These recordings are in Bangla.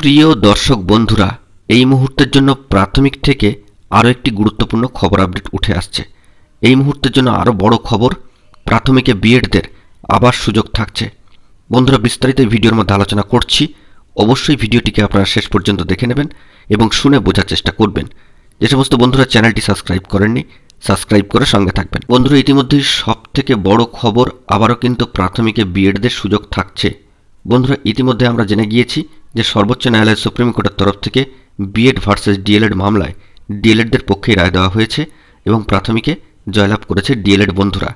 প্রিয় দর্শক বন্ধুরা, এই মুহূর্তের জন্য প্রাথমিক থেকে আরও একটি গুরুত্বপূর্ণ খবর আপডেট উঠে আসছে। এই মুহূর্তের জন্য আরও বড় খবর, প্রাথমিকে বিএডদের আবার সুযোগ থাকছে। বন্ধুরা, বিস্তারিত ভিডিওর মধ্যে আলোচনা করছি। অবশ্যই ভিডিওটিকে আপনারা শেষ পর্যন্ত দেখে নেবেন এবং শুনে বোঝার চেষ্টা করবেন। যে সমস্ত বন্ধুরা চ্যানেলটি সাবস্ক্রাইব করেননি, সাবস্ক্রাইব করে সঙ্গে থাকবেন। বন্ধুরা, ইতিমধ্যেই সবথেকে বড় খবর, আবারও কিন্তু প্রাথমিকে বিএডদের সুযোগ থাকছে। বন্ধুরা, ইতিমধ্যে আমরা জেনে গিয়েছি যে সর্বোচ্চ ন্যায়ালয় সুপ্রিম কোর্টের তরফ থেকে বিএড ভার্সেস ডিএলএড মামলায় ডিএলএডদের পক্ষেই রায় দেওয়া হয়েছে এবং প্রাথমিকে জয়লাভ করেছে ডিএলএড বন্ধুরা।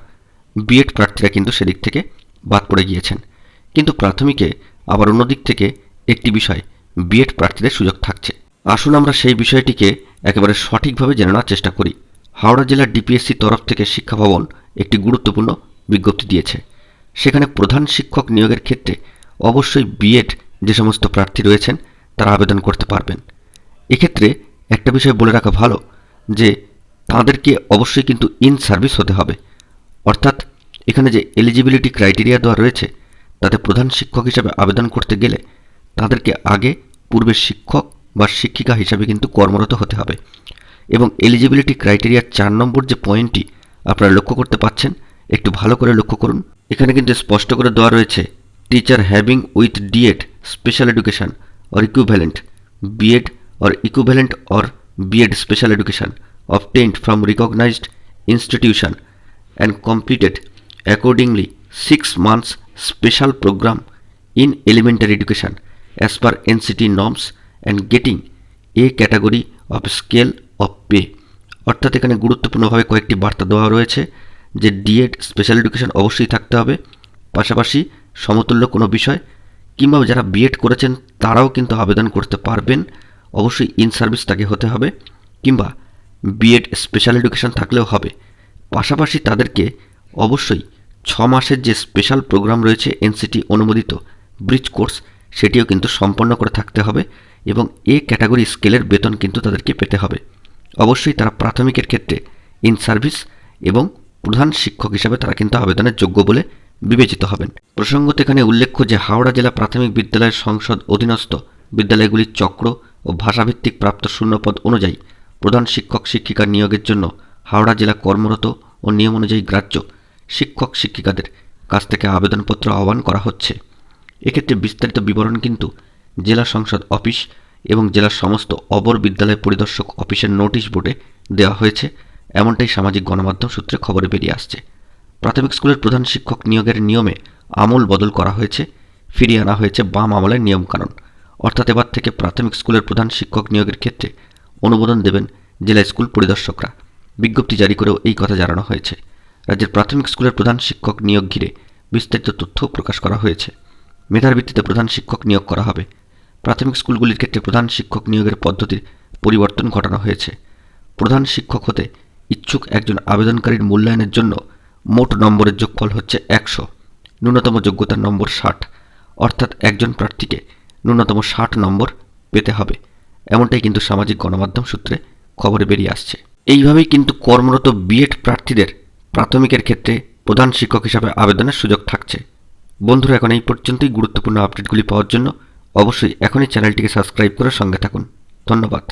বিএড প্রার্থীরা কিন্তু সেদিক থেকে বাদ পড়ে গিয়েছেন। কিন্তু প্রাথমিকে আবার অন্যদিক থেকে একটি বিষয়, বিএড প্রার্থীদের সুযোগ থাকছে। আসুন আমরা সেই বিষয়টিকে একেবারে সঠিকভাবে জেনে নেওয়ার চেষ্টা করি। হাওড়া জেলার ডিপিএসসি তরফ থেকে শিক্ষা ভবন একটি গুরুত্বপূর্ণ বিজ্ঞপ্তি দিয়েছে। সেখানে প্রধান শিক্ষক নিয়োগের ক্ষেত্রে অবশ্যই বিএড যে সমস্ত প্রার্থী রয়েছেন তারা আবেদন করতে পারবেন। এক্ষেত্রে একটা বিষয় বলে রাখা ভালো যে তাদেরকে অবশ্যই কিন্তু ইন সার্ভিস হতে হবে। অর্থাৎ এখানে যে এলিজিবিলিটি ক্রাইটেরিয়া দেওয়া রয়েছে তাতে প্রধান শিক্ষক হিসাবে আবেদন করতে গেলে তাদেরকে আগে পূর্বের শিক্ষক বা শিক্ষিকা হিসাবে কিন্তু কর্মরত হতে হবে। এবং এলিজিবিলিটি ক্রাইটেরিয়ার 4 নম্বর যে পয়েন্টটি আপনারা লক্ষ্য করতে পাচ্ছেন, একটু ভালো করে লক্ষ্য করুন। এখানে কিন্তু স্পষ্ট করে দেওয়া রয়েছে, teacher having with DEd special education or equivalent, B.Ed or equivalent or B.Ed special education obtained from recognized institution and completed accordingly 6 months special program in elementary education as per NCT norms and getting A category of scale of pay। অর্থাৎ এখানে গুরুত্বপূর্ণভাবে কয়েকটি বার্তা দেওয়া রয়েছে যে ডিএড স্পেশাল এডুকেশন অবশ্যই থাকতে হবে, পাশাপাশি সমতুল্য কোনো বিষয় কিংবা যারা বিএড করেছেন তারাও কিন্তু আবেদন করতে পারবেন। অবশ্যই ইন সার্ভিস তাকে হতে হবে কিংবা বিএড স্পেশাল এডুকেশন থাকলেও হবে। পাশাপাশি তাদেরকে অবশ্যই 6 মাসের যে স্পেশাল প্রোগ্রাম রয়েছে এনসিটি অনুমোদিত ব্রিজ কোর্স, সেটিও কিন্তু সম্পন্ন করে থাকতে হবে এবং এ ক্যাটাগরি স্কেলের বেতন কিন্তু তাদেরকে পেতে হবে। অবশ্যই তারা প্রাথমিকের ক্ষেত্রে ইন সার্ভিস এবং প্রধান শিক্ষক হিসাবে তারা কিন্তু আবেদনের যোগ্য বলে বিবেচিত হবেন। প্রসঙ্গত এখানে উল্লেখ্য যে হাওড়া জেলা প্রাথমিক বিদ্যালয় সংসদ অধীনস্থ বিদ্যালয়গুলির চক্র ও ভাষাভিত্তিক প্রাপ্ত শূন্যপদ অনুযায়ী প্রধান শিক্ষক শিক্ষিকা নিয়োগের জন্য হাওড়া জেলা কর্মরত ও নিয়ম অনুযায়ী গ্রাহ্য শিক্ষক শিক্ষিকাদের কাছ থেকে আবেদনপত্র আহ্বান করা হচ্ছে। এক্ষেত্রে বিস্তারিত বিবরণ কিন্তু জেলা সংসদ অফিস এবং জেলার সমস্ত অপর বিদ্যালয় পরিদর্শক অফিসের নোটিশ বোর্ডে দেওয়া হয়েছে, এমনটাই সামাজিক গণমাধ্যম সূত্রে খবরে বেরিয়ে আসছে। প্রাথমিক স্কুলের প্রধান শিক্ষক নিয়োগের নিয়মে আমূল বদল করা হয়েছে, ফিরিয়ে আনা হয়েছে বাম আমলের নিয়মকানুন। অর্থাৎ এবার থেকে প্রাথমিক স্কুলের প্রধান শিক্ষক নিয়োগের ক্ষেত্রে অনুমোদন দেবেন জেলা স্কুল পরিদর্শকরা। বিজ্ঞপ্তি জারি করেও এই কথা জানানো হয়েছে। রাজ্যের প্রাথমিক স্কুলের প্রধান শিক্ষক নিয়োগ ঘিরে বিস্তারিত তথ্য প্রকাশ করা হয়েছে। মেধার ভিত্তিতে প্রধান শিক্ষক নিয়োগ করা হবে। প্রাথমিক স্কুলগুলির ক্ষেত্রে প্রধান শিক্ষক নিয়োগের পদ্ধতির পরিবর্তন ঘটানো হয়েছে। প্রধান শিক্ষক হতে ইচ্ছুক একজন আবেদনকারীর মূল্যায়নের জন্য মোট নম্বরের যোগফল হচ্ছে 100, ন্যূনতম যোগ্যতার নম্বর 60। অর্থাৎ একজন প্রার্থীকে ন্যূনতম 60 নম্বর পেতে হবে, এমনটাই কিন্তু সামাজিক গণমাধ্যম সূত্রে খবরে বেরিয়ে আসছে। এইভাবেই কিন্তু কর্মরত বিএড প্রার্থীদের প্রাথমিকের ক্ষেত্রে প্রধান শিক্ষক হিসাবে আবেদনের সুযোগ থাকছে। বন্ধুরা, এখন এই পর্যন্তই। গুরুত্বপূর্ণ আপডেটগুলি পাওয়ার জন্য অবশ্যই এখনই চ্যানেলটিকে সাবস্ক্রাইব করে সঙ্গে থাকুন। ধন্যবাদ।